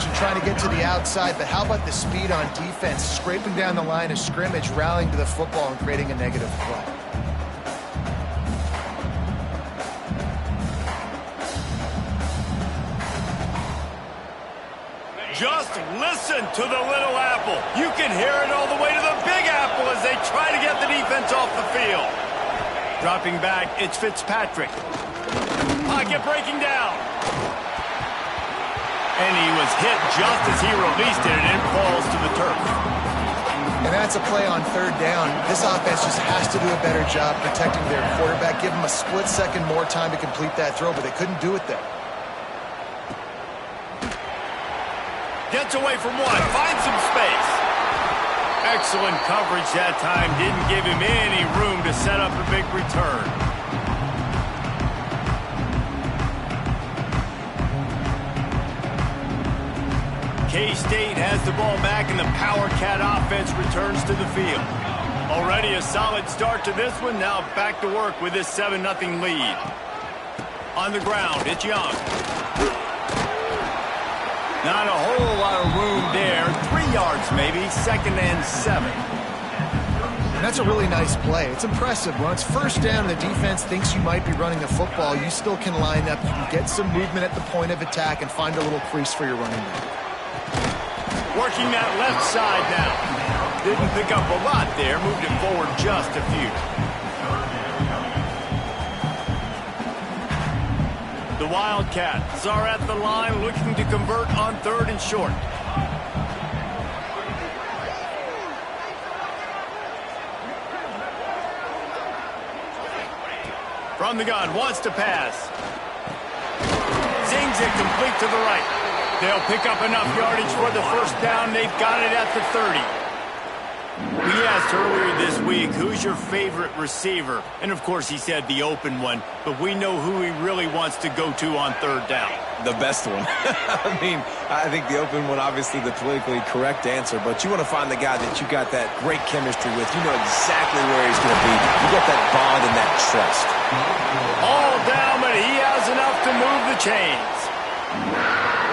coverage and trying to get to the outside, but how about the speed on defense, scraping down the line of scrimmage, rallying to the football, and creating a negative play. Just listen to the little apple. You can hear it all the way to the big apple as they try to get the defense off the field. Dropping back, it's Fitzpatrick. Pocket breaking down. And he was hit just as he released it, and it falls to the turf. And that's a play on third down. This offense just has to do a better job protecting their quarterback. Give him a split second more time to complete that throw, but they couldn't do it there. Gets away from one, finds some space. Excellent coverage that time. Didn't give him any room to set up a big return. K-State has the ball back, and the Power Cat offense returns to the field. Already a solid start to this one. Now back to work with this 7-0 lead. On the ground, it's Young. Not a whole lot of room there. 3 yards maybe, 2nd and 7. And that's a really nice play. It's impressive. When it's first down and the defense thinks you might be running the football, you still can line up. You can get some movement at the point of attack and find a little crease for your running back. Working that left side now. Didn't pick up a lot there. Moved it forward just a few. The Wildcats are at the line looking to convert on 3rd and short. From the gun, wants to pass. Zings it complete to the right. They'll pick up enough yardage for the first down. They've got it at the 30. We asked earlier this week, who's your favorite receiver? And, of course, he said the open one. But we know who he really wants to go to on 3rd down. The best one. I mean, I think the open one, obviously the politically correct answer. But you want to find the guy that you got that great chemistry with. You know exactly where he's going to be. You got that bond and that trust. All down, but he has enough to move the chains.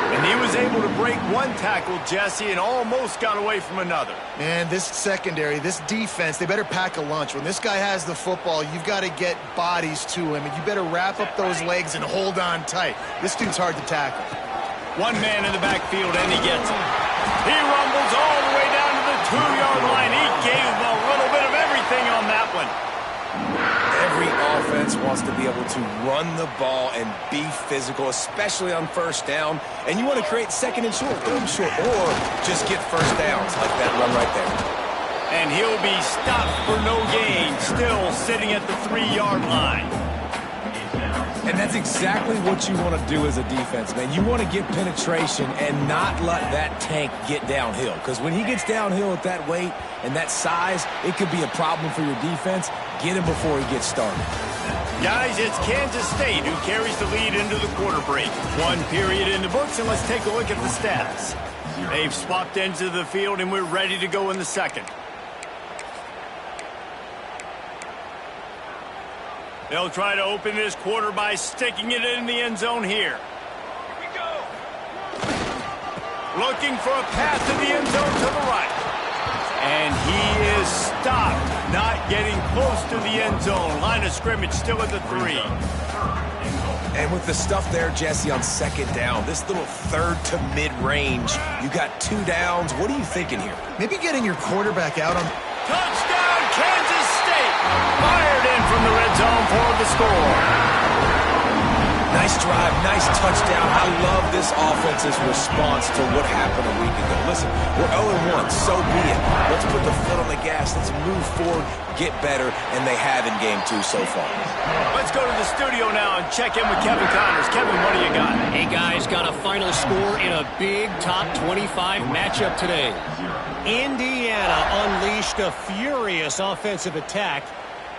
And he was able to break one tackle, Jesse, and almost got away from another. Man, this secondary, this defense, they better pack a lunch. When this guy has the football, you've got to get bodies to him, and you better wrap up those legs and hold on tight. This dude's hard to tackle. One man in the backfield, and he gets it. He rumbles all the way down to the 2-yard line. He gave him a little bit of everything on that one. Every offense wants to be able to run the ball and be physical, especially on first down. And you want to create 2nd and short, 3rd and short, or just get first downs like that run right there. And he'll be stopped for no gain, still sitting at the 3-yard line. And that's exactly what you want to do as a defense, man. You want to get penetration and not let that tank get downhill. Because when he gets downhill at that weight and that size, it could be a problem for your defense. Get him before he gets started. Guys, it's Kansas State who carries the lead into the quarter break. 1 period in the books, and let's take a look at the stats. They've swapped ends of the field, and we're ready to go in the second. They'll try to open this quarter by sticking it in the end zone here. Here we go. Looking for a pass to the end zone to the right. And he is stopped, not getting close to the end zone. Line of scrimmage still at the 3. And with the stuff there, Jesse, on 2nd down, this little 3rd to mid-range, you got 2 downs. What are you thinking here? Maybe getting your quarterback out on... Touchdown, Kansas State! Fired in from the red zone for the score. Nice drive, nice touchdown. I love this offense's response to what happened a week ago. Listen, we're 0-1, so be it. Let's put the foot on the gas. Let's move forward, get better, and they have in Game 2 so far. Let's go to the studio now and check in with Kevin Connors. Kevin, what do you got? Hey, guys, got a final score in a big top 25 matchup today. Indiana unleashed a furious offensive attack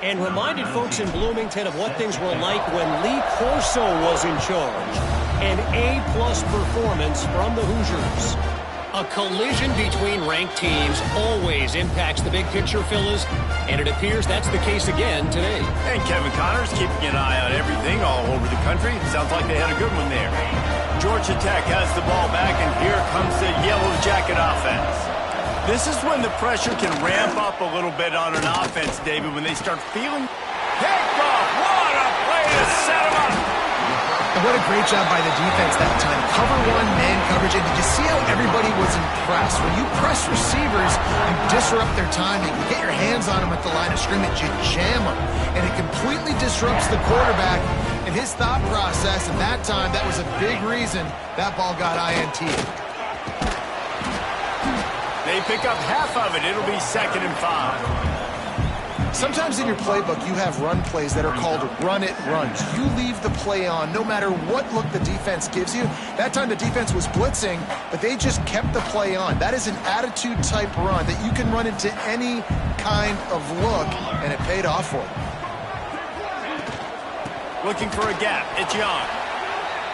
and reminded folks in Bloomington of what things were like when Lee Corso was in charge. An A-plus performance from the Hoosiers. A collision between ranked teams always impacts the big picture, fellas, and it appears that's the case again today. And Kevin Connors keeping an eye on everything all over the country. Sounds like they had a good one there. Georgia Tech has the ball back, and here comes This is when the pressure can ramp up a little bit on an offense, David, when they start feeling... Kickoff! What a play to set him up! And what a great job by the defense that time. Cover one, man coverage, and did you see how everybody was impressed? When you press receivers, you disrupt their timing. You get your hands on them at the line of scrimmage, you jam them, and it completely disrupts the quarterback and his thought process, and that time, that was a big reason that ball got INT'd. They pick up half of it. It'll be 2nd and 5. Sometimes in your playbook, you have run plays that are called run-it runs. You leave the play on no matter what look the defense gives you. That time the defense was blitzing, but they just kept the play on. That is an attitude-type run that you can run into any kind of look, and it paid off for them. Looking for a gap. It's Young.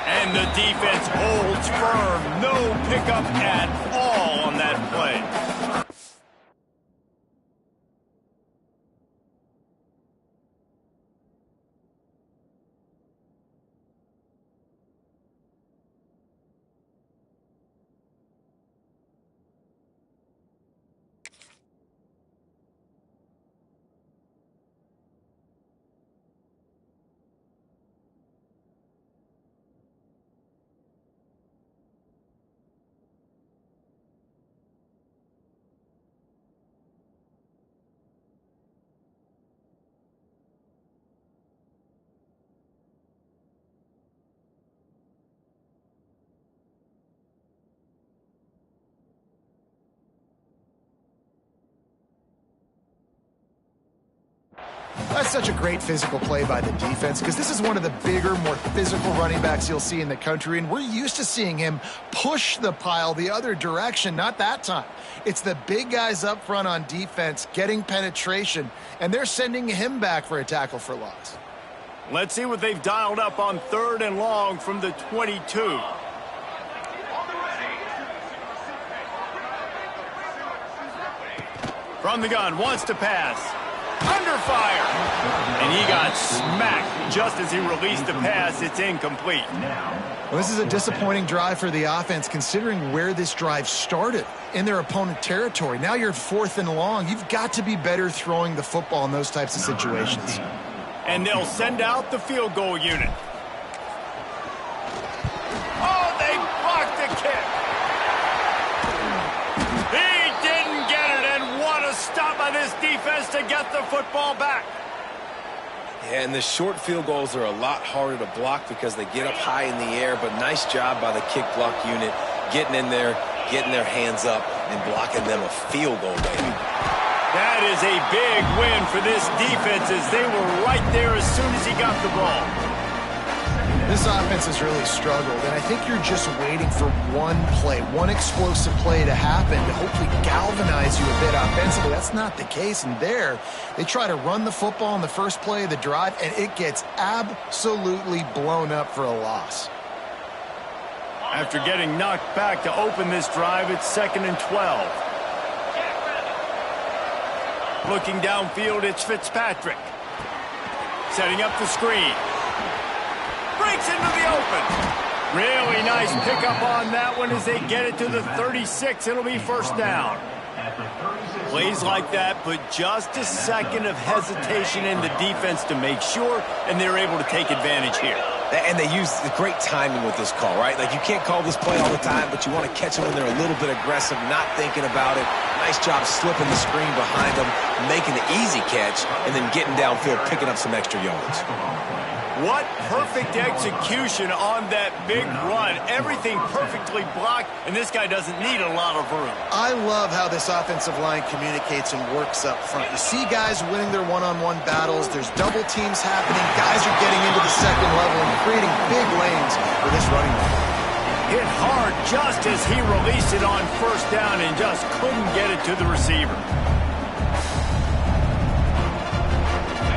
And the defense holds firm. No pickup at all on that play. That's such a great physical play by the defense because this is one of the bigger, more physical running backs you'll see in the country, and we're used to seeing him push the pile the other direction. Not that time. It's the big guys up front on defense getting penetration, and they're sending him back for a tackle for loss. Let's see what they've dialed up on 3rd and long from the 22. From the gun, wants to pass. Under fire. And he got smacked just as he released the pass. It's incomplete. Well, this is a disappointing drive for the offense considering where this drive started, in their opponent territory. Now you're 4th and long. You've got to be better throwing the football in those types of situations. And they'll send out the field goal unit. Oh, they blocked the kick. He didn't get it, and what a stop by this defense to get the football back. Yeah, and the short field goals are a lot harder to block because they get up high in the air, but nice job by the kick block unit getting in there, getting their hands up, and blocking them a field goal, baby. That is a big win for this defense as they were right there as soon as he got the ball. This offense has really struggled, and I think you're just waiting for one play, one explosive play to happen to hopefully galvanize you a bit offensively. That's not the case, and there, they try to run the football in the first play of the drive, and it gets absolutely blown up for a loss. After getting knocked back to open this drive, it's 2nd and 12. Looking downfield, it's Fitzpatrick. Setting up the screen. Breaks into the open. Really nice pickup on that one as they get it to the 36. It'll be 1st down. Plays like that put just a second of hesitation in the defense to make sure, and they're able to take advantage here. And they use the great timing with this call, right? Like, you can't call this play all the time, but you want to catch them when they're a little bit aggressive, not thinking about it. Nice job slipping the screen behind them, making the easy catch, and then getting downfield, picking up some extra yards. What perfect execution on that big run. Everything perfectly blocked, and this guy doesn't need a lot of room. I love how this offensive line communicates and works up front. You see guys winning their one-on-one battles. There's double teams happening. Guys are getting into the second level and creating big lanes for this running back. Hit hard just as he released it on 1st down and just couldn't get it to the receiver.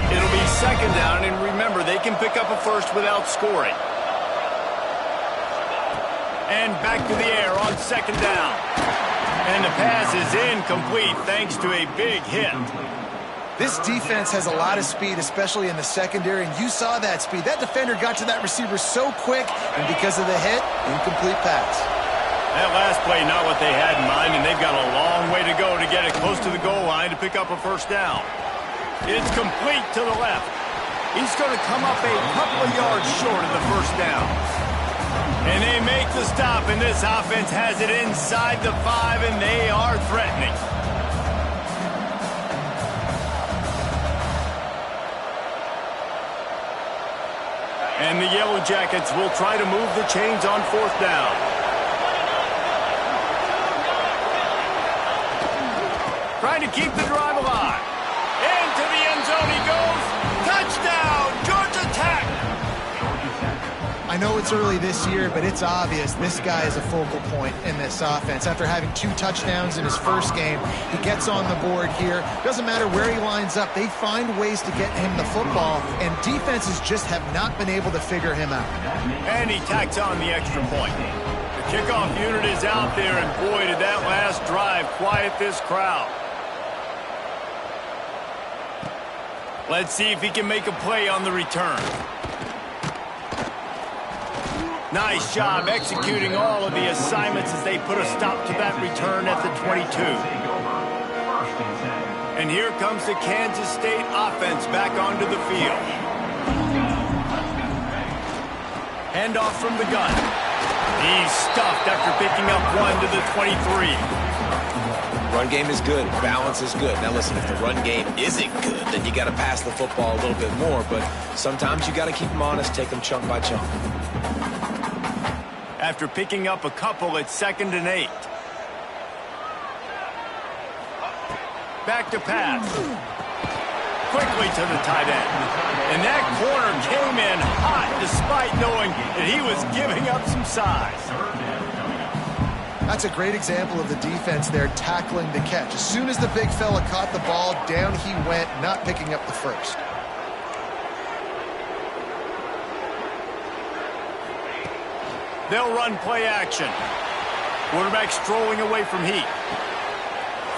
It'll be 2nd down, and remember, they can pick up a first without scoring. And back to the air on 2nd down. And the pass is incomplete thanks to a big hit. This defense has a lot of speed, especially in the secondary, and you saw that speed. That defender got to that receiver so quick, and because of the hit, incomplete pass. That last play, not what they had in mind, and they've got a long way to go to get it close to the goal line to pick up a first down. It's complete to the left. He's going to come up a couple of yards short of the first down. And they make the stop, and this offense has it inside the 5, and they are threatening. And the Yellow Jackets will try to move the chains on fourth down. Trying to keep the drive alive. Into the end zone he goes. Touchdown, Georgia Tech! I know it's early this year, but it's obvious this guy is a focal point in this offense. After having 2 touchdowns in his first game, he gets on the board here. Doesn't matter where he lines up, they find ways to get him the football, and defenses just have not been able to figure him out. And he tacks on the extra point. The kickoff unit is out there, and boy, did that last drive quiet this crowd. Let's see if he can make a play on the return. Nice job executing all of the assignments as they put a stop to that return at the 22. And here comes the Kansas State offense back onto the field. Handoff from the gun. He's stuffed after picking up 1 to the 23. Run game is good. Balance is good. Now listen, if the run game isn't good, then you got to pass the football a little bit more. But sometimes you got to keep them honest, take them chunk by chunk. After picking up a couple, it's 2nd and 8. Back to pass. Quickly to the tight end. And that corner came in hot despite knowing that he was giving up some size. That's a great example of the defense there tackling the catch. As soon as the big fella caught the ball, down he went, not picking up the first. They'll run play action. Quarterback strolling away from heat.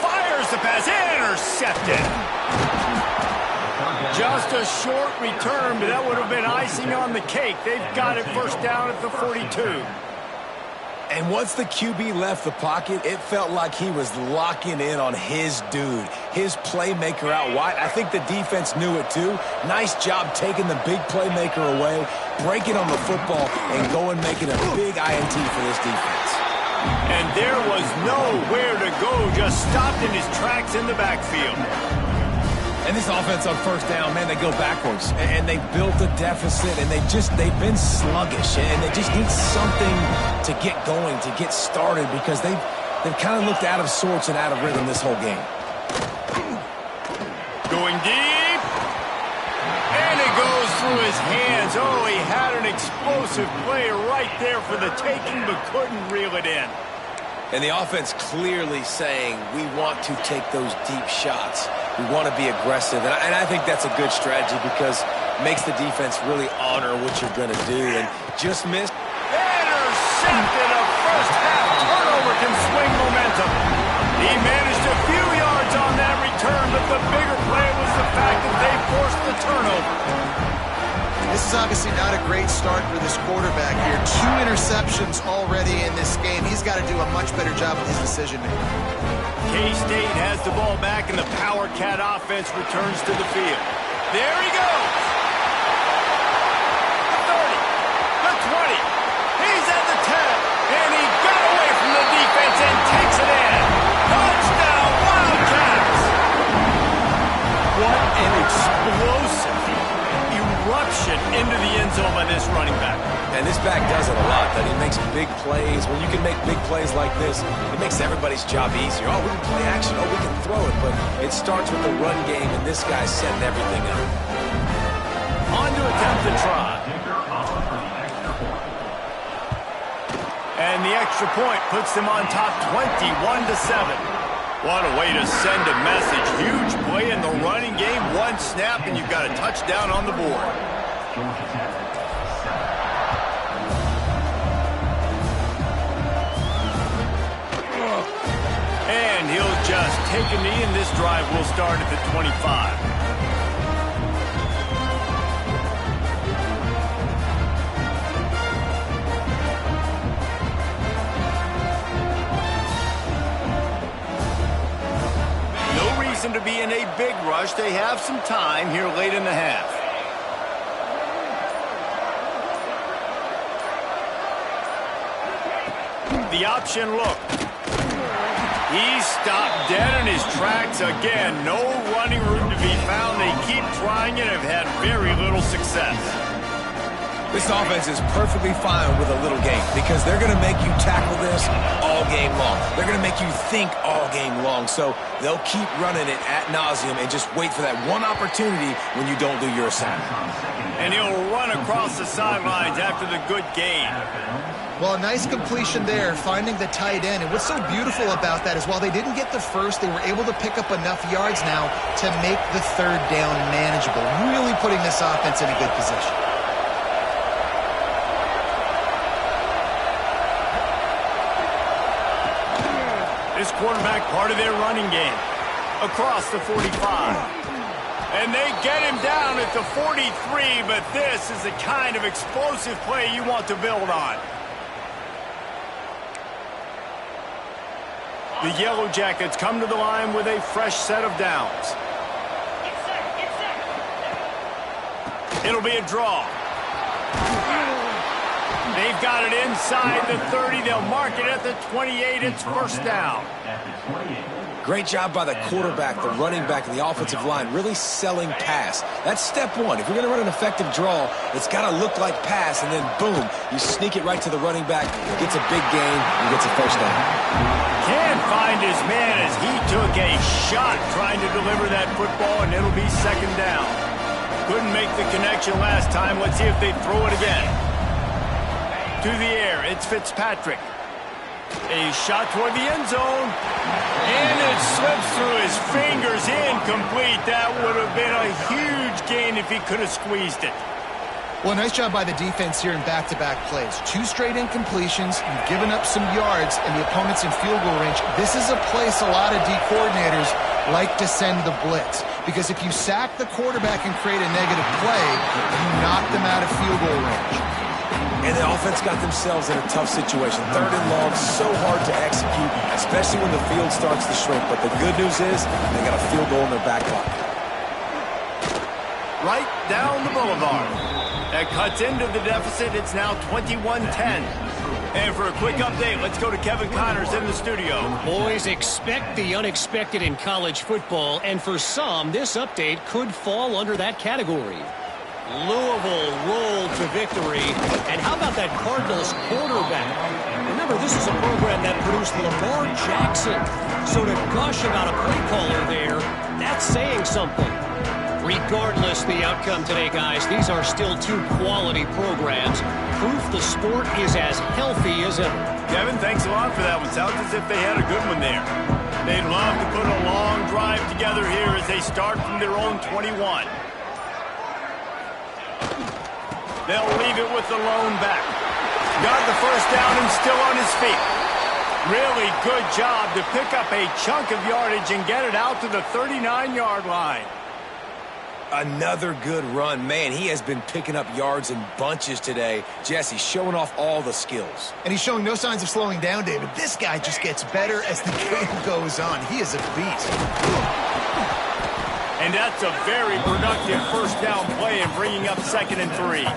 Fires the pass, intercepted. Just a short return, but that would have been icing on the cake. They've got it first down at the 42. And once the QB left the pocket, it felt like he was locking in on his dude, his playmaker out wide. I think the defense knew it too. Nice job taking the big playmaker away, breaking on the football, and going making a big INT for this defense. And there was nowhere to go, just stopped in his tracks in the backfield. And this offense on first down, man, they go backwards. And they built a deficit, and they've been sluggish. And they just need something to get going, to get started, because they've kind of looked out of sorts and out of rhythm this whole game. Going deep. And it goes through his hands. Oh, he had an explosive play right there for the taking, but couldn't reel it in. And the offense clearly saying, we want to take those deep shots. We want to be aggressive. And I think that's a good strategy because it makes the defense really honor what you're going to do. And just missed. Intercepted. A first half turnover can swing momentum. He managed a few yards on that return, but the bigger play was the fact that they forced the turnover. This is obviously not a great start for this quarterback here. 2 interceptions already in this game. He's got to do a much better job with his decision-making. K-State has the ball back, and the Power Cat offense returns to the field. There he goes. The 30, the 20. He's at the 10, and he got away from the defense and takes it in. Touchdown, Wildcats. What an explosive eruption into the end zone by this running back. And this back does it a lot, that he makes big plays. When you can make big plays like this, it makes everybody's job easier. Oh, we can play action. Oh, we can throw it. But it starts with the run game, and this guy's setting everything up. On to attempt the try. And the extra point puts them on top 21-7. What a way to send a message. Huge play in the running game. 1 snap, and you've got a touchdown on the board. And he'll just take a knee, and this drive will start at the 25. nothing to be in a big rush. They have some time here late in the half. The option look. He's stopped dead in his tracks again. No running room to be found. They keep trying it and have had very little success. This offense is perfectly fine with a little game because they're going to make you tackle this all game long. They're going to make you think all game long. So they'll keep running it ad nauseum and just wait for that one opportunity when you don't do your assignment. And he'll run across the sidelines after the good gain. Well, a nice completion there, finding the tight end. And what's so beautiful about that is while they didn't get the first, they were able to pick up enough yards now to make the third down manageable, really putting this offense in a good position. This quarterback part of their running game. Across the 45. And they get him down at the 43, but this is the kind of explosive play you want to build on. The Yellow Jackets come to the line with a fresh set of downs. It'll be a draw. They've got it inside the 30. They'll mark it at the 28. It's first down. Great job by the quarterback, the running back, and the offensive line really selling pass. That's step one. If you're going to run an effective draw, it's got to look like pass, and then boom, you sneak it right to the running back, gets a big gain, and gets a first down. Can't find his man as he took a shot trying to deliver that football, and it'll be second down. Couldn't make the connection last time. Let's see if they throw it again. To the air, it's Fitzpatrick. A shot toward the end zone. And it slips through his fingers. Incomplete. That would have been a huge gain if he could have squeezed it. Well, nice job by the defense here in back-to-back plays. 2 straight incompletions. You've given up some yards, and the opponent's in field goal range. This is a place a lot of D coordinators like to send the blitz. Because if you sack the quarterback and create a negative play, you knock them out of field goal range. And the offense got themselves in a tough situation. Third and long, so hard to execute, especially when the field starts to shrink. But the good news is they got a field goal in their back pocket. Right down the boulevard. That cuts into the deficit. It's now 21-10. And for a quick update, let's go to Kevin Connors in the studio. Boys, expect the unexpected in college football, and for some, this update could fall under that category. Louisville rolled to victory. And how about that Cardinals quarterback? Remember, this is a program that produced Lamar Jackson. So to gush about a play caller there, that's saying something. Regardless the outcome today, guys, these are still 2 quality programs. Proof the sport is as healthy as ever. Kevin, thanks a lot for that one. Sounds as if they had a good one there. They'd love to put a long drive together here as they start from their own 21. They'll leave it with the lone back. Got the first down and still on his feet. Really good job to pick up a chunk of yardage and get it out to the 39-yard line. Another good run. Man, he has been picking up yards in bunches today. Jesse showing off all the skills. And he's showing no signs of slowing down, David. This guy just gets better as the game goes on. He is a beast. And that's a very productive first down play and bringing up 2nd and 3.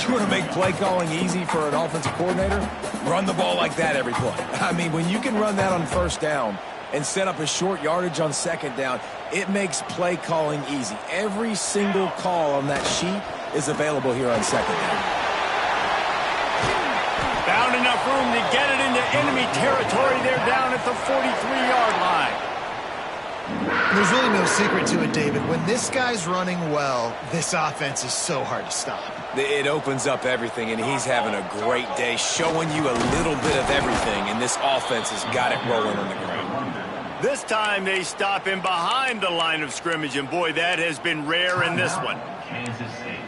You want to make play calling easy for an offensive coordinator? Run the ball like that every play. I mean, when you can run that on first down and set up a short yardage on second down, it makes play calling easy. Every single call on that sheet is available here on second down. Found enough room to get it into enemy territory. They're down at the 43-yard line. There's really no secret to it, David. When this guy's running well, this offense is so hard to stop. It opens up everything, and he's having a great day, showing you a little bit of everything, and this offense has got it rolling on the ground. This time they stop him behind the line of scrimmage, and boy, that has been rare in this one.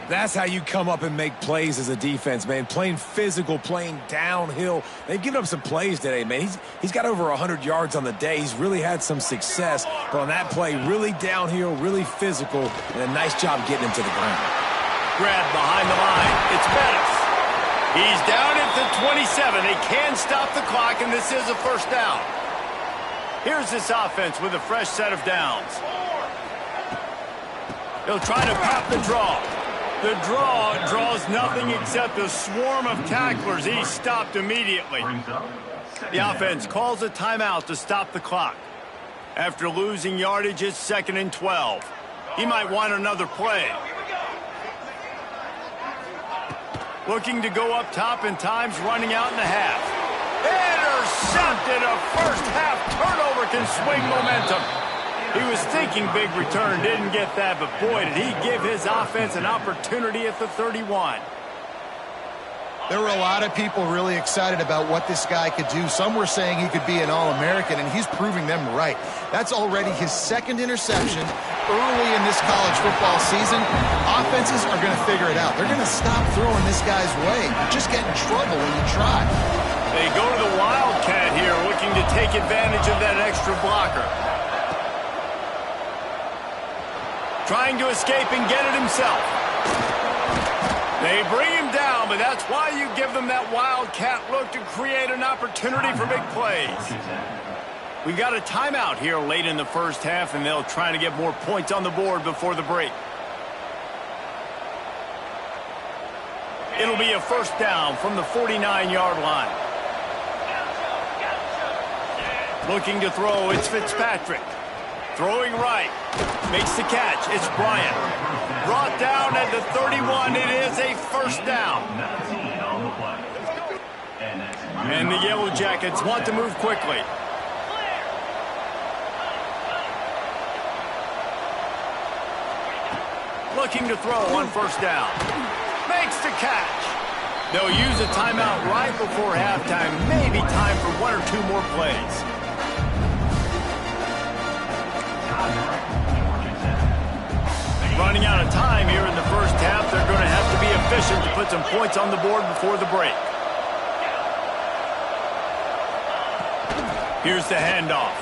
That's how you come up and make plays as a defense, man. Playing physical, playing downhill. They've given up some plays today, man. He's got over 100 yards on the day. He's really had some success. But on that play, really downhill, really physical, and a nice job getting him to the ground. Grab behind the line. It's Bettis. He's down at the 27. They can stop the clock, and this is a first down. Here's this offense with a fresh set of downs. He'll try to pop the draw. The draw draws nothing except a swarm of tacklers. He's stopped immediately. The offense calls a timeout to stop the clock. After losing yardage, it's 2nd and 12. He might want another play. Looking to go up top, and time's running out in the half. Intercepted. A first half turnover can swing momentum. He was thinking big return, didn't get that, but boy, did he give his offense an opportunity at the 31. There were a lot of people really excited about what this guy could do. Some were saying he could be an All-American, and he's proving them right. That's already his 2nd interception early in this college football season. Offenses are going to figure it out. They're going to stop throwing this guy's way. You just get in trouble when you try. They go to the Wildcat here, looking to take advantage of that extra blocker. Trying to escape and get it himself. They bring him down, but that's why you give them that Wildcat look to create an opportunity for big plays. We got a timeout here late in the first half, and they'll try to get more points on the board before the break. It'll be a first down from the 49-yard line. Looking to throw, it's Fitzpatrick. Throwing right. Makes the catch. It's Bryant. Brought down at the 31. It is a first down. And the Yellow Jackets want to move quickly. Looking to throw on first down. Makes the catch. They'll use a timeout right before halftime. Maybe time for 1 or 2 more plays. Running out of time here in the first half. They're going to have to be efficient to put some points on the board before the break. Here's the handoff.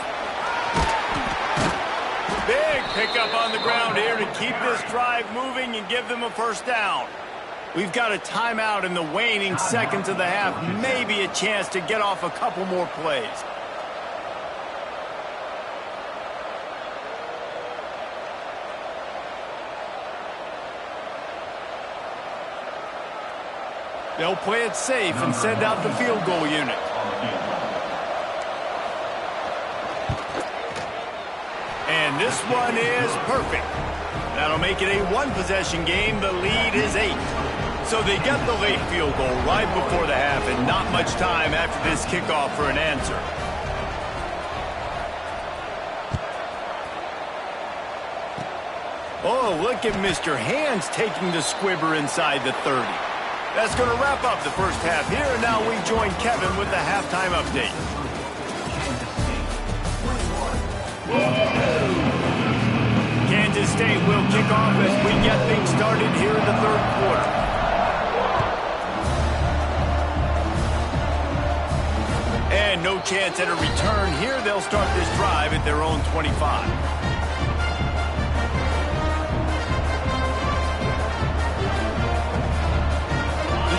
Big pickup on the ground here to keep this drive moving and give them a first down. We've got a timeout in the waning seconds of the half. Maybe a chance to get off a couple more plays. They'll play it safe and send out the field goal unit. And this one is perfect. That'll make it a 1-possession game. The lead is 8. So they get the late field goal right before the half, and not much time after this kickoff for an answer. Oh, look at Mr. Hands taking the squibber inside the 30. That's going to wrap up the first half here, and now we join Kevin with the halftime update. Kansas State will kick off as we get things started here in the third quarter. And no chance at a return here. They'll start this drive at their own 25.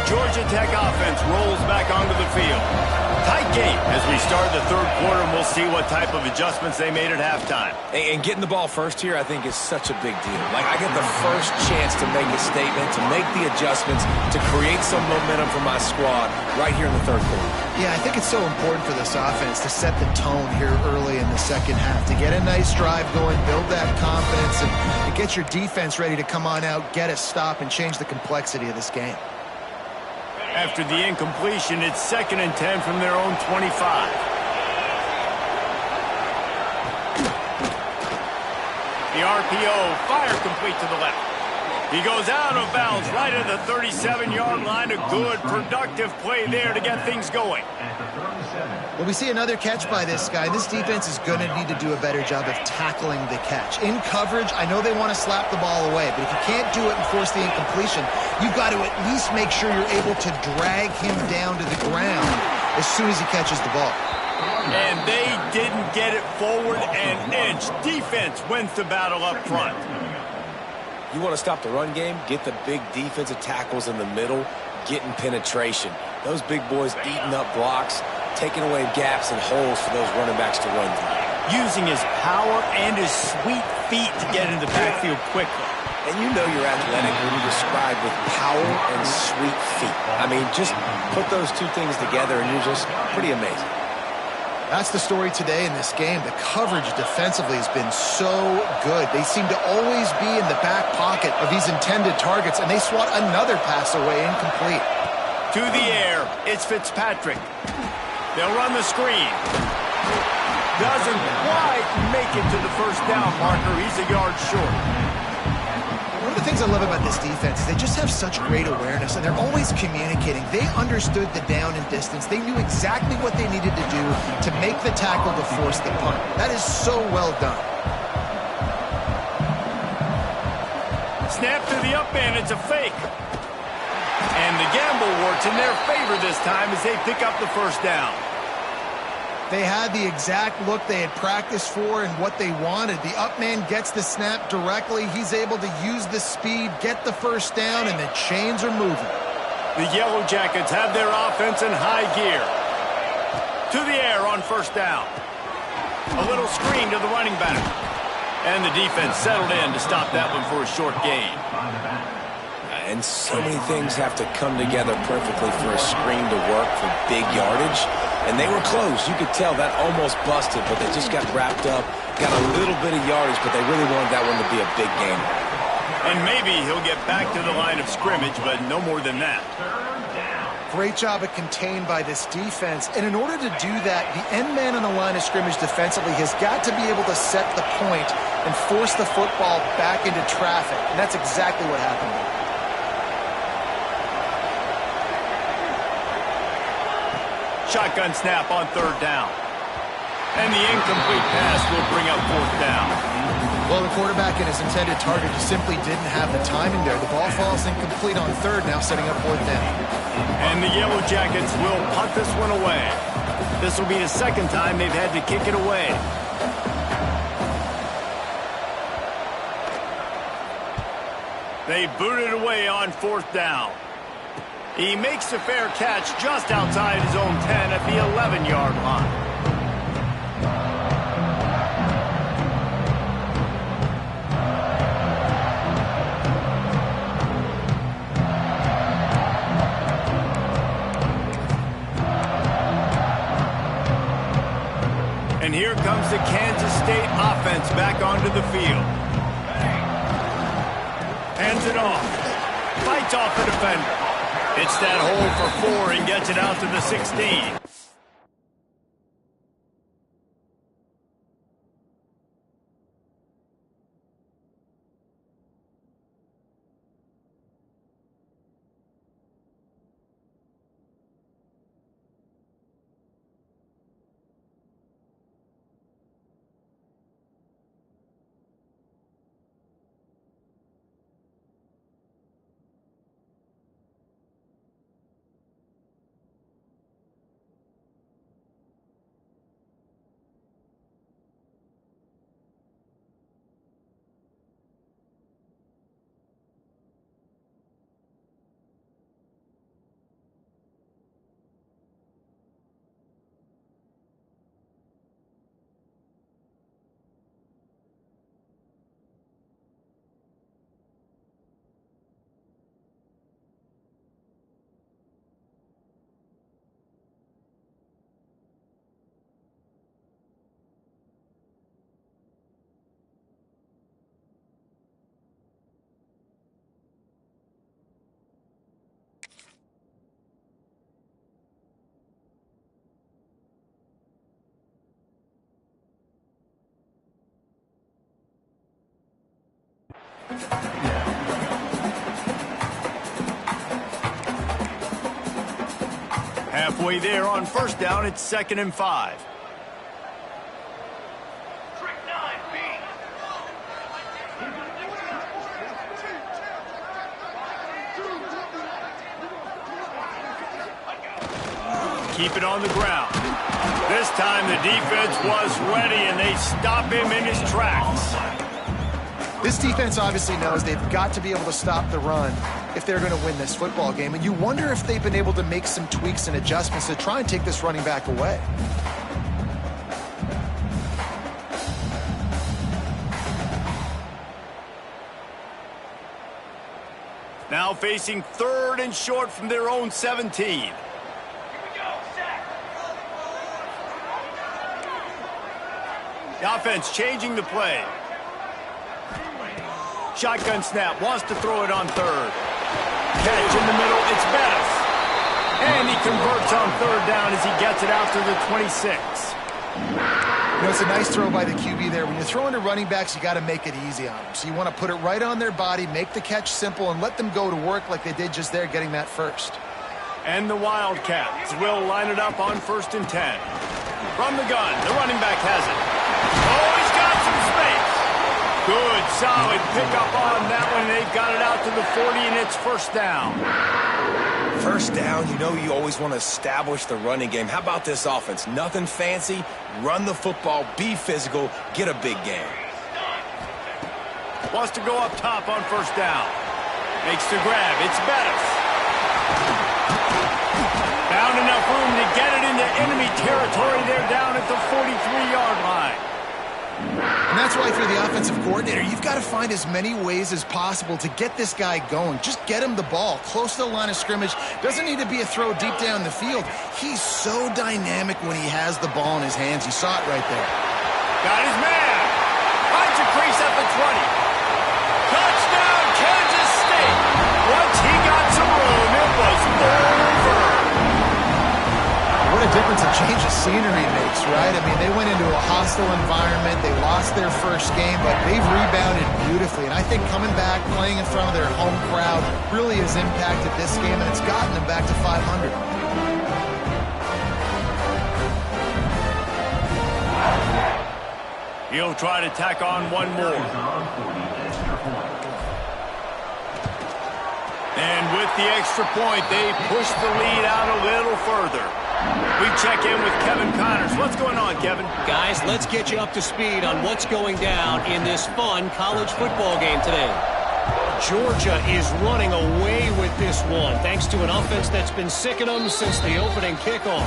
Georgia Tech offense rolls back onto the field. Tight game as we start the third quarter, and we'll see what type of adjustments they made at halftime. And getting the ball first here, I think, is such a big deal. Like, I get the first chance to make a statement, to make the adjustments, to create some momentum for my squad right here in the third quarter. Yeah, I think it's so important for this offense to set the tone here early in the second half, to get a nice drive going, build that confidence, and get your defense ready to come on out, get a stop, and change the complexity of this game. After the incompletion, it's 2nd and 10 from their own 25. The RPO, fire complete to the left. He goes out of bounds right at the 37-yard line. A good, productive play there to get things going. Well, we see another catch by this guy. This defense is going to need to do a better job of tackling the catch. In coverage, I know they want to slap the ball away, but if you can't do it and force the incompletion, you've got to at least make sure you're able to drag him down to the ground as soon as he catches the ball. And they didn't get it forward an inch. Defense wins the battle up front. You want to stop the run game? Get the big defensive tackles in the middle, getting penetration. Those big boys eating up blocks, taking away gaps and holes for those running backs to run through. using his power and his sweet feet to get into the backfield quickly. And you know you're athletic when you describe with power and sweet feet. I mean, just put those two things together and you're just pretty amazing. That's the story today in this game. The coverage defensively has been so good. They seem to always be in the back pocket of these intended targets, and they swat another pass away incomplete. To the air, it's Fitzpatrick. They'll run the screen. Doesn't quite make it to the first down marker. He's a yard short. One of the things I love about this defense is they just have such great awareness, and they're always communicating. They understood the down and distance. They knew exactly what they needed to do to make the tackle to force the punt. That is so well done. Snap to the up man. It's a fake. And the gamble works in their favor this time as they pick up the first down. They had the exact look they had practiced for and what they wanted. The up man gets the snap directly. He's able to use the speed, get the first down, and the chains are moving. The Yellow Jackets have their offense in high gear. To the air on first down. A little screen to the running back. And the defense settled in to stop that one for a short gain. And so many things have to come together perfectly for a screen to work for big yardage. And they were close. You could tell that almost busted, but they just got wrapped up, got a little bit of yardage, but they really wanted that one to be a big game. And maybe he'll get back to the line of scrimmage, but no more than that. Great job of contained by this defense. And in order to do that, the end man on the line of scrimmage defensively has got to be able to set the point and force the football back into traffic. And that's exactly what happened. Shotgun snap on third down. And the incomplete pass will bring up fourth down. Well, the quarterback and his intended target just simply didn't have the timing there. The ball falls incomplete on third, now setting up fourth down. And the Yellow Jackets will punt this one away. This will be the second time they've had to kick it away. They boot it away on fourth down. He makes a fair catch just outside his own 10 at the 11-yard line. And here comes the Kansas State offense back onto the field. Hands it off. Fights off the defender. It's that hole for 4 and gets it out to the 16. Halfway there on first down, it's 2nd and 5. Keep it on the ground. This time the defense was ready and they stop him in his tracks. This defense obviously knows they've got to be able to stop the run if they're going to win this football game. And you wonder if they've been able to make some tweaks and adjustments to try and take this running back away. Now facing 3rd and short from their own 17. The offense changing the play. Shotgun snap, wants to throw it on 3rd. Catch in the middle, it's Bettis. And he converts on 3rd down as he gets it out to the 26. You know, it's a nice throw by the QB there. When you're throwing to running backs, you got to make it easy on them. So you want to put it right on their body, make the catch simple, and let them go to work like they did just there, getting that first. And the Wildcats will line it up on 1st and 10. From the gun, the running back has it. Oh, he's got some space. Good, solid pickup on that one. They've got it out to the 40, and it's 1st down. 1st down, you know you always want to establish the running game. How about this offense? Nothing fancy. Run the football, be physical, get a big game. Wants to go up top on 1st down. Makes the grab. It's Bettis. Found enough room to get it into enemy territory. They're down at the 43-yard line. And that's why if you're the offensive coordinator, you've got to find as many ways as possible to get this guy going. Just get him the ball close to the line of scrimmage. Doesn't need to be a throw deep down the field. He's so dynamic when he has the ball in his hands. You saw it right there. Got his man. Finds a crease at the 20. Touchdown, Kansas State. Once he got some room, it was over. What a difference a change of scenery makes, right? I mean, they went into a hostile environment. They lost their first game, but they've rebounded beautifully. And I think coming back, playing in front of their home crowd really has impacted this game, and it's gotten them back to 500. He'll try to tack on one more. And with the extra point, they push the lead out a little further. We check in with Kevin Connors. What's going on, Kevin? Guys, let's get you up to speed on what's going down in this fun college football game today. Georgia is running away with this one, thanks to an offense that's been sicking them since the opening kickoff.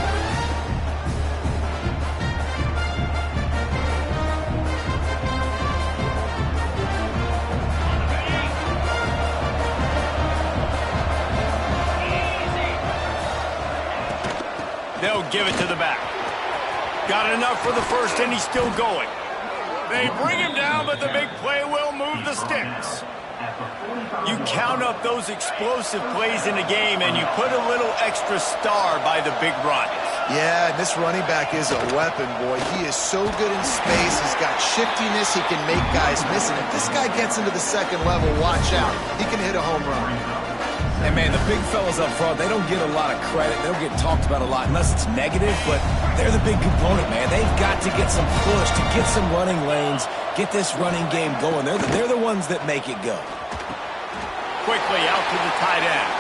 They'll give it to the back. Got enough for the first, and he's still going. They bring him down, but the big play will move the sticks. You count up those explosive plays in a game, and you put a little extra star by the big runs. Yeah, this running back is a weapon, boy. He is so good in space. He's got shiftiness. He can make guys miss. And if this guy gets into the second level, watch out. He can hit a home run. And, man, the big fellas up front, they don't get a lot of credit. They don't get talked about a lot unless it's negative, but they're the big component, man. They've got to get some push, to get some running lanes, get this running game going. They're the ones that make it go. Quickly out to the tight end.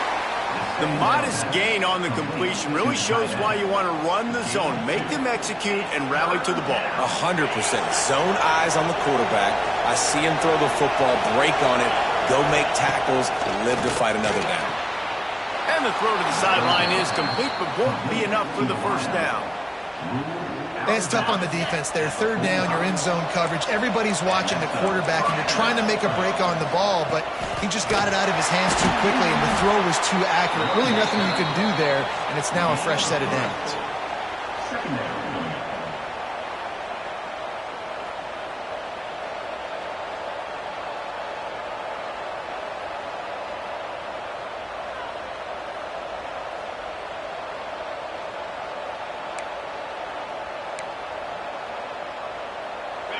The modest gain on the completion really shows why you want to run the zone, make them execute, and rally to the ball. 100%. Zone eyes on the quarterback. I see him throw the football, break on it, go make tackles, live to fight another down. And the throw to the sideline is complete, but won't be enough for the first down. And it's tough on the defense there. Third down, you're in zone coverage. Everybody's watching the quarterback, and you're trying to make a break on the ball, but he just got it out of his hands too quickly, and the throw was too accurate. Really nothing you can do there, and it's now a fresh set of downs.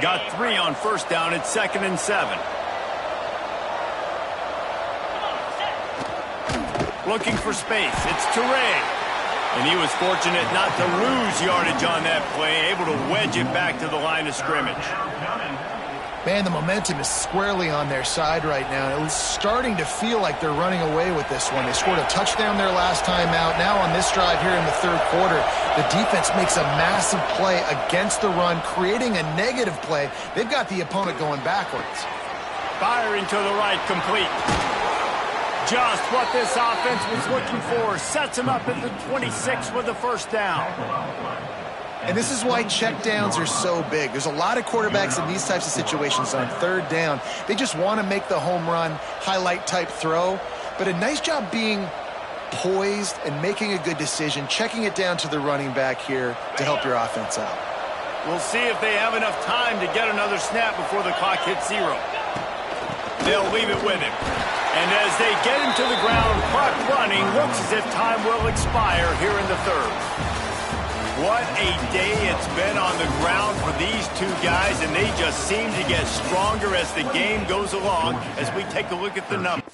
Got 3 on first down. It's 2nd and 7. Looking for space. It's Toure. And he was fortunate not to lose yardage on that play, able to wedge it back to the line of scrimmage. Man, the momentum is squarely on their side right now. It's starting to feel like they're running away with this one. They scored a touchdown their last time out. Now on this drive here in the third quarter, the defense makes a massive play against the run, creating a negative play. They've got the opponent going backwards. Firing to the right, complete. Just what this offense was looking for. Sets him up at the 26 with the first down. And this is why checkdowns are so big. There's a lot of quarterbacks in these types of situations on third down. They just want to make the home run, highlight type throw. but a nice job being poised and making a good decision, checking it down to the running back here to help your offense out. We'll see if they have enough time to get another snap before the clock hits 0. They'll leave it with him. And as they get him to the ground, clock running, looks as if time will expire here in the 3rd. What a day it's been on the ground for these two guys, and they just seem to get stronger as the game goes along as we take a look at the numbers.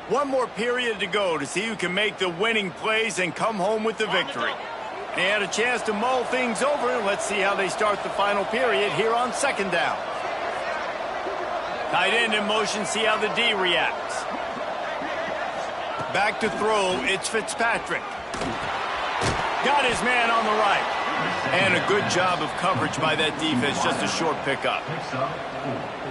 One more period to go to see who can make the winning plays and come home with the victory. They had a chance to mull things over. Let's see how they start the final period here on 2nd down. Tight end in motion, see how the D reacts. Back to throw, it's Fitzpatrick. Got his man on the right. And a good job of coverage by that defense, just a short pickup.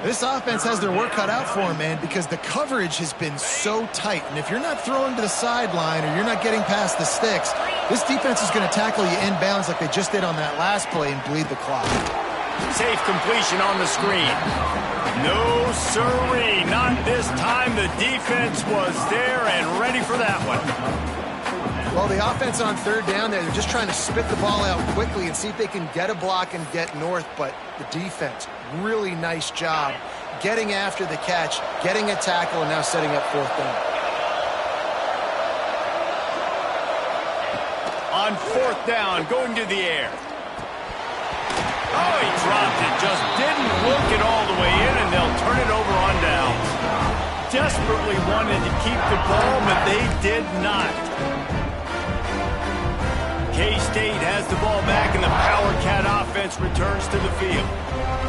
This offense has their work cut out for them, man, because the coverage has been so tight. And if you're not throwing to the sideline or you're not getting past the sticks, this defense is going to tackle you inbounds like they just did on that last play and bleed the clock. Safe completion on the screen. No siree, not this time. The defense was there and ready for that one. Well, the offense on 3rd down there, they're just trying to spit the ball out quickly and see if they can get a block and get north. But the defense, really nice job getting after the catch, getting a tackle, and now setting up 4th down. On 4th down, going to the air. Oh, he dropped it. Just didn't look it all the way in, and they'll turn it over on downs. Desperately wanted to keep the ball, but they did not. K-State has the ball back, and the Power Cat offense returns to the field.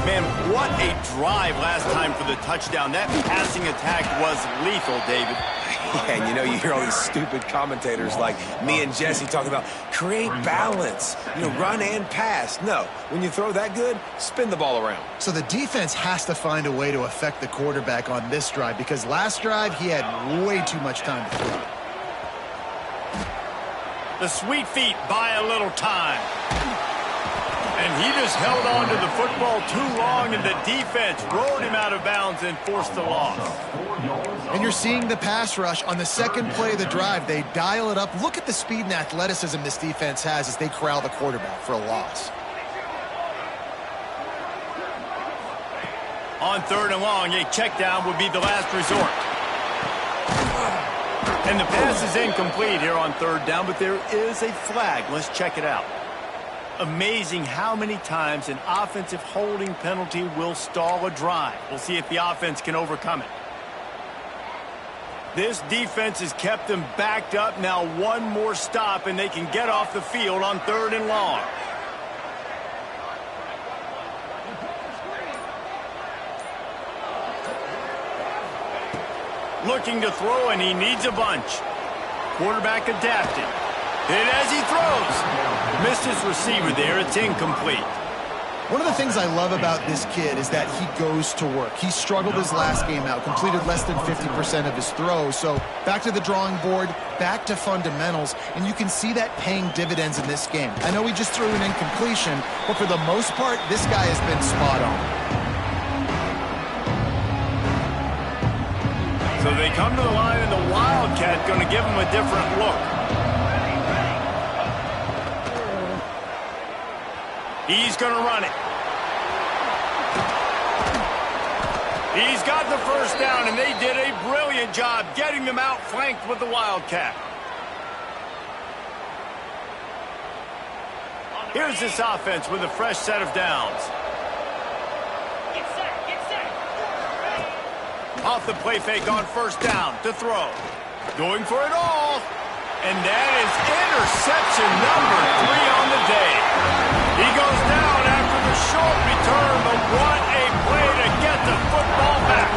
Man, what a drive last time for the touchdown. That passing attack was lethal, David. Yeah, and you know, you hear all these stupid commentators like me and Jesse talking about create balance, run and pass. No, when you throw that good, spin the ball around. So the defense has to find a way to affect the quarterback on this drive because last drive he had way too much time to throw. The sweet feet buy a little time. And he just held on to the football too long, and the defense rolled him out of bounds and forced the loss. And you're seeing the pass rush on the 2nd play of the drive. They dial it up. Look at the speed and athleticism this defense has as they corral the quarterback for a loss. On 3rd and long, a check down would be the last resort. And the pass is incomplete here on 3rd down, but there is a flag. Let's check it out. Amazing how many times an offensive holding penalty will stall a drive. We'll see if the offense can overcome it. This defense has kept them backed up. Now one more stop, and they can get off the field on 3rd and long. Looking to throw, and he needs a bunch. Quarterback adapting. Hit as he throws. Missed his receiver there. It's incomplete. One of the things I love about this kid is that he goes to work. He struggled his last game out, completed less than 50% of his throws. So back to the drawing board, back to fundamentals, and you can see that paying dividends in this game. I know he just threw an incompletion, but for the most part, this guy has been spot on. So they come to the line, and the Wildcat going to give him a different look. He's going to run it. He's got the first down, and they did a brilliant job getting them outflanked with the Wildcat. Here's this offense with a fresh set of downs. Off the play fake on 1st down to throw. Going for it all. And that is interception number 3 on the day. He goes down after the short return, but what a play to get the football back.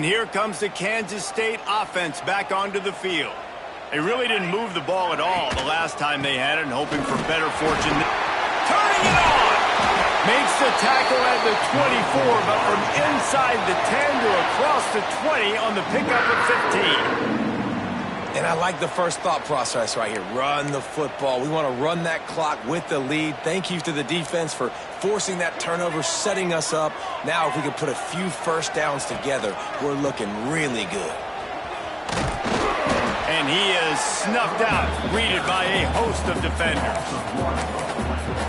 And here comes the Kansas State offense back onto the field. They really didn't move the ball at all the last time they had it, and hoping for better fortune. Turning it on! Makes the tackle at the 24, but from inside the 10 to across the 20 on the pickup of 15. And I like the first thought process right here. Run the football. We want to run that clock with the lead. Thank you to the defense for forcing that turnover, setting us up. Now if we can put a few first downs together, we're looking really good. And he is snuffed out, greeted by a host of defenders.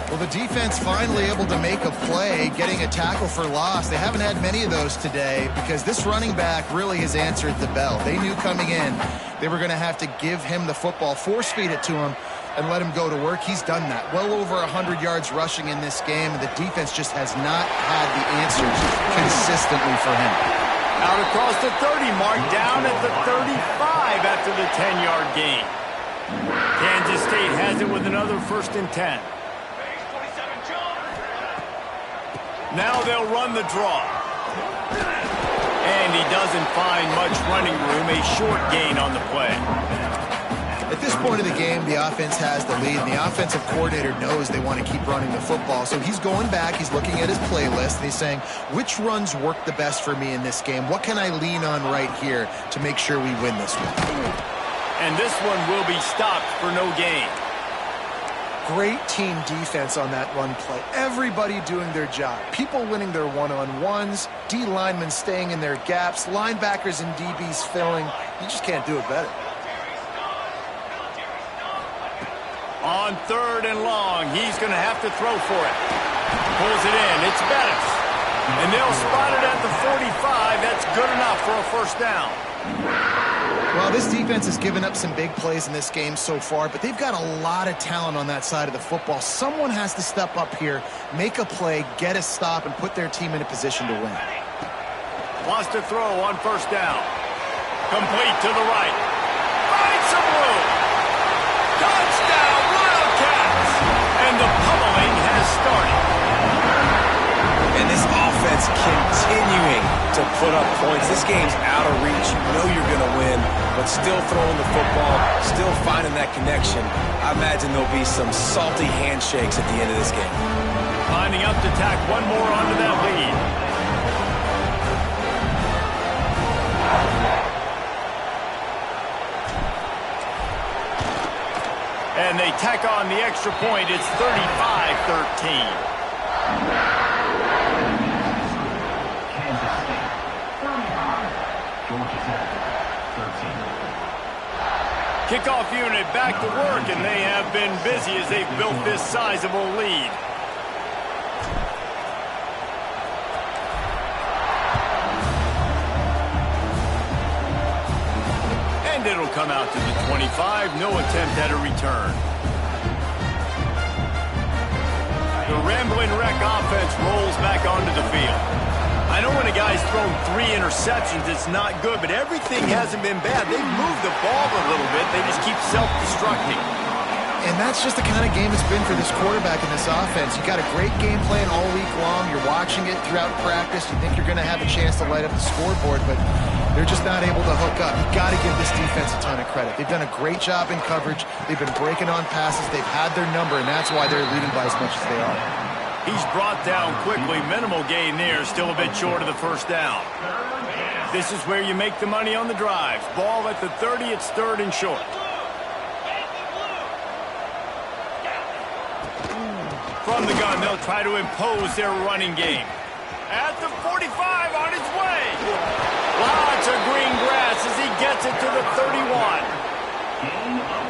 Well, the defense finally able to make a play, getting a tackle for loss. They haven't had many of those today because this running back really has answered the bell. They knew coming in they were going to have to give him the football, force-feed it to him, and let him go to work. He's done that. Well over 100 yards rushing in this game, and the defense just has not had the answers consistently for him. Out across the 30 mark, down at the 35 after the 10-yard gain. Kansas State has it with another 1st and 10. Now they'll run the draw. And he doesn't find much running room, a short gain on the play. At this point of the game, the offense has the lead, and the offensive coordinator knows they want to keep running the football. So he's going back, he's looking at his playlist, and he's saying, which runs work the best for me in this game? What can I lean on right here to make sure we win this one? And this one will be stopped for no gain. Great team defense on that run play. Everybody doing their job. People winning their one-on-ones, D linemen staying in their gaps, linebackers and DBs filling. You just can't do it better. On 3rd and long, he's going to have to throw for it. Pulls it in. It's Bettis. And they'll spot it at the 45. That's good enough for a 1st down. Well, this defense has given up some big plays in this game so far, but they've got a lot of talent on that side of the football. Someone has to step up here, make a play, get a stop, and put their team in a position to win. Wants to throw on 1st down. Complete to the right. Finds some room. Touchdown, Wildcats! And the pummeling has started. And this offense continuing to put up points. This game's out of reach. You know you're going to win, but still throwing the football, still finding that connection. I imagine there'll be some salty handshakes at the end of this game. Lining up to tack one more onto that lead. And they tack on the extra point. It's 35-13. Kickoff unit back to work, and they have been busy as they've built this sizable lead. And it'll come out to the 25. No attempt at a return. The Rambling Wreck offense rolls back onto the field. I know when a guy's thrown 3 interceptions, it's not good, but everything hasn't been bad. They've moved the ball a little bit. They just keep self-destructing. And that's just the kind of game it's been for this quarterback in this offense. You got a great game plan all week long. You're watching it throughout practice. You think you're going to have a chance to light up the scoreboard, but they're just not able to hook up. You've got to give this defense a ton of credit. They've done a great job in coverage. They've been breaking on passes. They've had their number, and that's why they're leading by as much as they are. He's brought down quickly. Minimal gain there. Still a bit short of the 1st down. This is where you make the money on the drives. Ball at the 30. It's 3rd and short. From the gun, they'll try to impose their running game. At the 45, on his way. Lots of green grass as he gets it to the 31.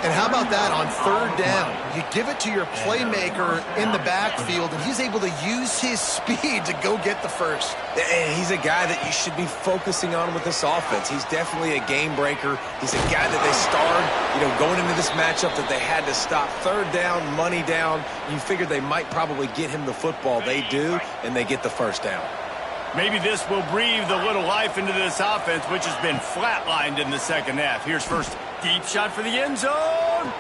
And how about that on 3rd down? You give it to your playmaker in the backfield, and he's able to use his speed to go get the 1st. And he's a guy that you should be focusing on with this offense. He's definitely a game breaker. He's a guy that they starred, going into this matchup that they had to stop. 3rd down, money down. You figured they might probably get him the football. They do, and they get the 1st down. Maybe this will breathe a little life into this offense, which has been flatlined in the 2nd half. Here's first deep shot for the end zone.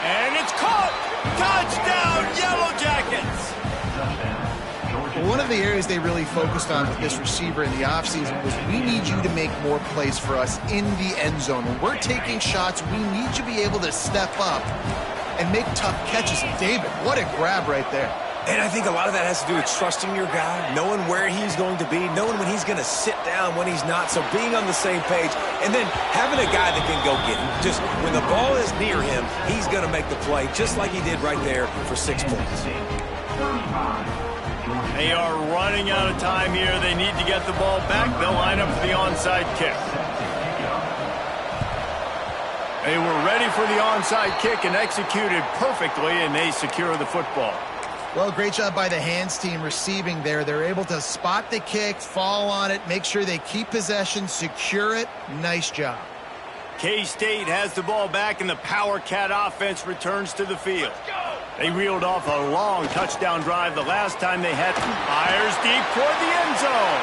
And it's caught. Touchdown, Yellow Jackets. What one of the areas they really focused on with this receiver in the offseason was we need you to make more plays for us in the end zone. When we're taking shots, we need you to be able to step up and make tough catches. And David, what a grab right there. And I think a lot of that has to do with trusting your guy, knowing where he's going to be, knowing when he's going to sit down, when he's not. So being on the same page, and then having a guy that can go get him. Just when the ball is near him, he's going to make the play, just like he did right there for 6 points. They are running out of time here. They need to get the ball back. They'll line up for the onside kick. They were ready for the onside kick and executed perfectly, and they secure the football. Well, great job by the hands team receiving there. They're able to spot the kick, fall on it, make sure they keep possession, secure it. Nice job. K-State has the ball back, and the Power Cat offense returns to the field. They reeled off a long touchdown drive the last time they had. Fires deep toward the end zone.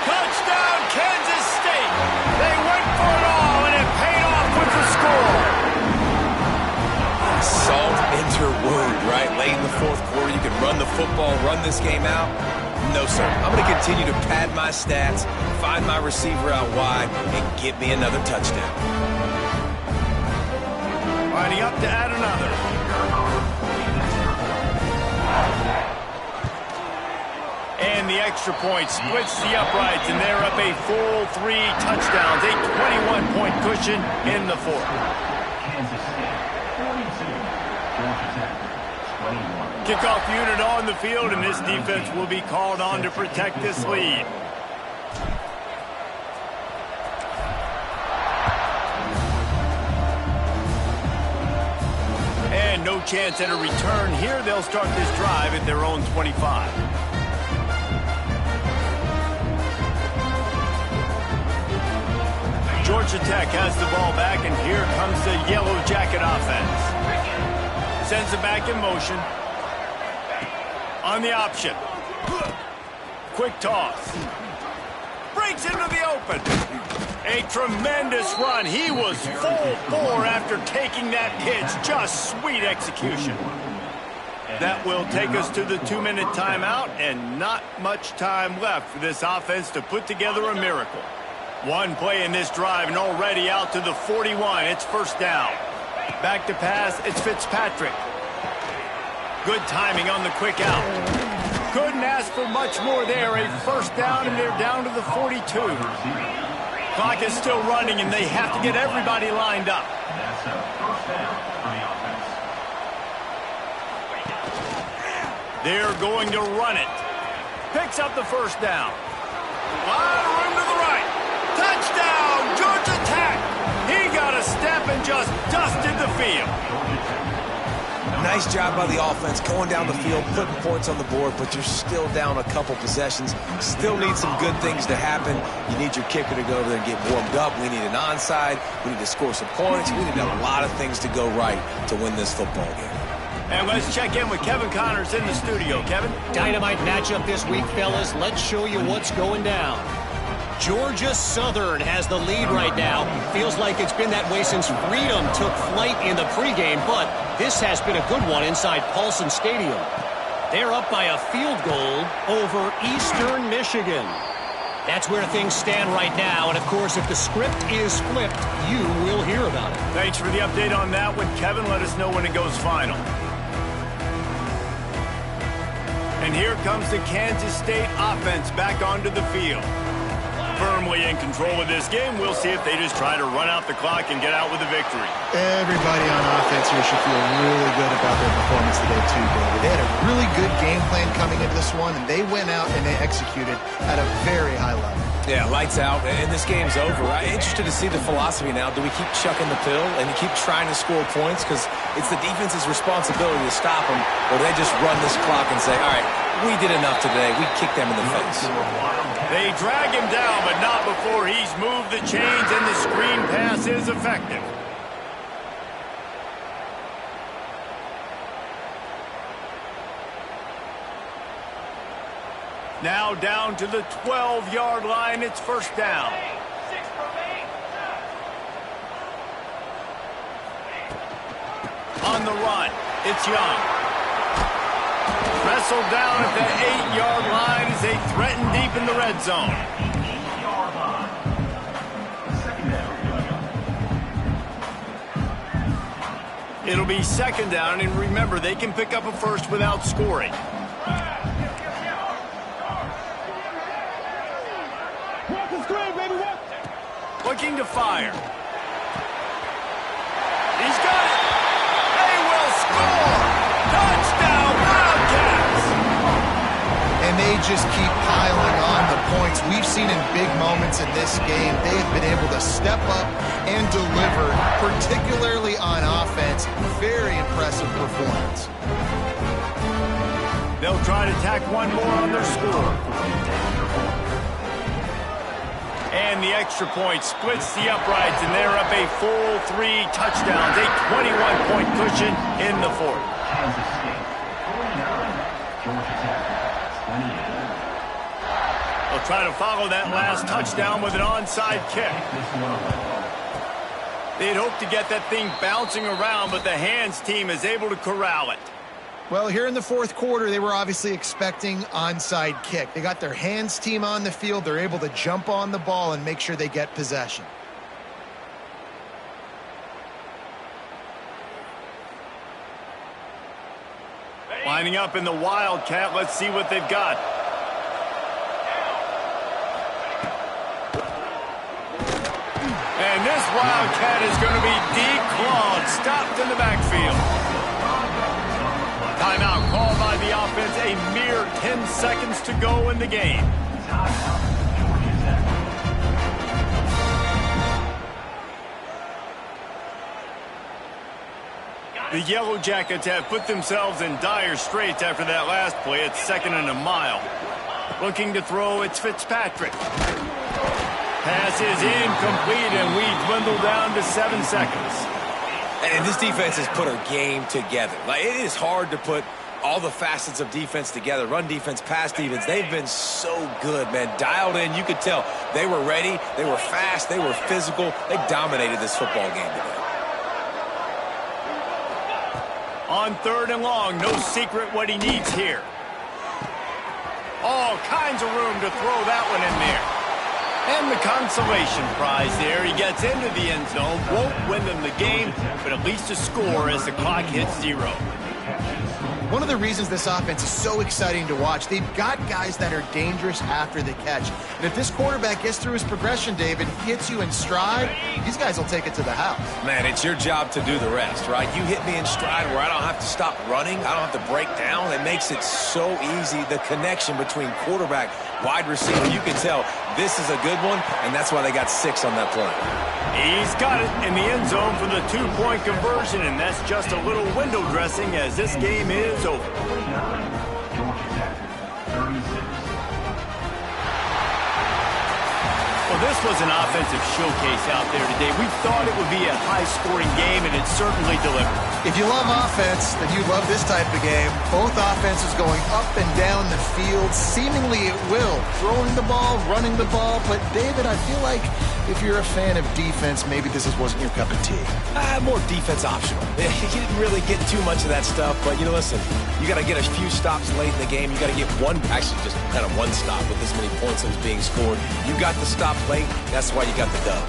Touchdown, Kansas State. They went for it all, and it paid off with the score. Salt into her wound, right? Late in the fourth quarter, you can run the football, run this game out. No, sir. I'm going to continue to pad my stats, find my receiver out wide, and get me another touchdown. Lining up to add another. And the extra point splits the uprights, and they're up a full 3 touchdowns, a 21-point cushion in the fourth. Kickoff unit on the field, and this defense will be called on to protect this lead. And no chance at a return here. They'll start this drive at their own 25. Georgia Tech has the ball back, and here comes the Yellow Jacket offense. Sends it back in motion. On the option. Quick toss. Breaks into the open. A tremendous run. He was full bore after taking that pitch. Just sweet execution. That will take us to the 2-minute timeout, and not much time left for this offense to put together a miracle. One play in this drive, and already out to the 41. It's first down. Back to pass. It's Fitzpatrick. Good timing on the quick out. Couldn't ask for much more there. A first down, and they're down to the 42. Clock is still running, and they have to get everybody lined up. They're going to run it. Picks up the first down. Lot of room to the right. Touchdown, Georgia Tech. He got a step and just dusted the field. Nice job by the offense going down the field, putting points on the board, but you're still down a couple possessions. Still need some good things to happen. You need your kicker to go over there and get warmed up. We need an onside. We need to score some points. We need a lot of things to go right to win this football game. And let's check in with Kevin Connors in the studio. Kevin? Dynamite matchup this week, fellas. Let's show you what's going down. Georgia Southern has the lead right now. Feels like it's been that way since Freedom took flight in the pregame, but this has been a good one inside Paulson Stadium. They're up by a field goal over Eastern Michigan. That's where things stand right now, and of course, if the script is flipped, you will hear about it. Thanks for the update on that one, Kevin. Let us know when it goes final. And here comes the Kansas State offense back onto the field. Firmly in control of this game. We'll see if they just try to run out the clock and get out with a victory. Everybody on offense here should feel really good about their performance today, too, David. They had a really good game plan coming into this one, and they went out and they executed at a very high level. Yeah, lights out, and this game's over. I'm interested to see the philosophy now. Do we keep chucking the pill and keep trying to score points? Because it's the defense's responsibility to stop them, or do they just run this clock and say, all right, we did enough today. We kicked them in the face. They drag him down, but not before he's moved the chains, and the screen pass is effective. Now down to the 12-yard line. It's first down. On the run, it's Young. whistle down at the 8-yard line as they threaten deep in the red zone. It'll be second down, and remember, they can pick up a first without scoring. Looking to fire. He's got it. They will score. Touchdown, Wildcats. And they just keep piling on the points. We've seen in big moments in this game, they have been able to step up and deliver, particularly on offense. Very impressive performance. They'll try to tack one more on their score. And the extra point splits the uprights, and they're up a full 3 touchdowns, a 21-point cushion in the fourth. They'll try to follow that last touchdown with an onside kick. They'd hope to get that thing bouncing around, but the hands team is able to corral it. Well, here in the fourth quarter, they were obviously expecting onside kick. They got their hands team on the field. They're able to jump on the ball and make sure they get possession. Lining up in the Wildcat. Let's see what they've got. And this Wildcat is going to be declawed, stopped in the backfield. Timeout called by the offense, a mere 10 seconds to go in the game. The Yellow Jackets have put themselves in dire straits after that last play. It's 2nd and a mile. Looking to throw, it's Fitzpatrick. Pass is incomplete, and we dwindle down to 7 seconds. And this defense has put a game together. Like, it is hard to put all the facets of defense together. Run defense, pass defense. They've been so good, man. Dialed in. You could tell they were ready. They were fast. They were physical. They dominated this football game today. On 3rd and long, no secret what he needs here. All kinds of room to throw that one in there. And the consolation prize there. He gets into the end zone, won't win them the game, but at least a score as the clock hits 0. One of the reasons this offense is so exciting to watch, they've got guys that are dangerous after the catch. And if this quarterback gets through his progression, David, hits you in stride, these guys will take it to the house. Man, it's your job to do the rest, right? You hit me in stride where I don't have to stop running. I don't have to break down. It makes it so easy. The connection between quarterback, wide receiver, you can tell this is a good one, and that's why they got 6 on that play. He's got it in the end zone for the 2-point conversion, and that's just a little window dressing as this game is over. Well, this was an offensive showcase out there today. We thought it would be a high-scoring game, and it certainly delivered. If you love offense, then you love this type of game. Both offenses going up and down the field, seemingly at will. Throwing the ball, running the ball. But, David, I feel like if you're a fan of defense, maybe this wasn't your cup of tea. More defense optional. You didn't really get too much of that stuff, but, listen, you got to get a few stops late in the game. You got to get actually just kind of one stop with this many points that was being scored. You got the stop late. That's why you got the dub.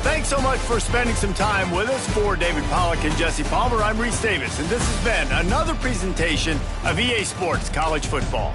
Thanks so much for spending some time with us. For David Pollack and Jesse Palmer, I'm Reese Davis, and this has been another presentation of EA Sports College Football.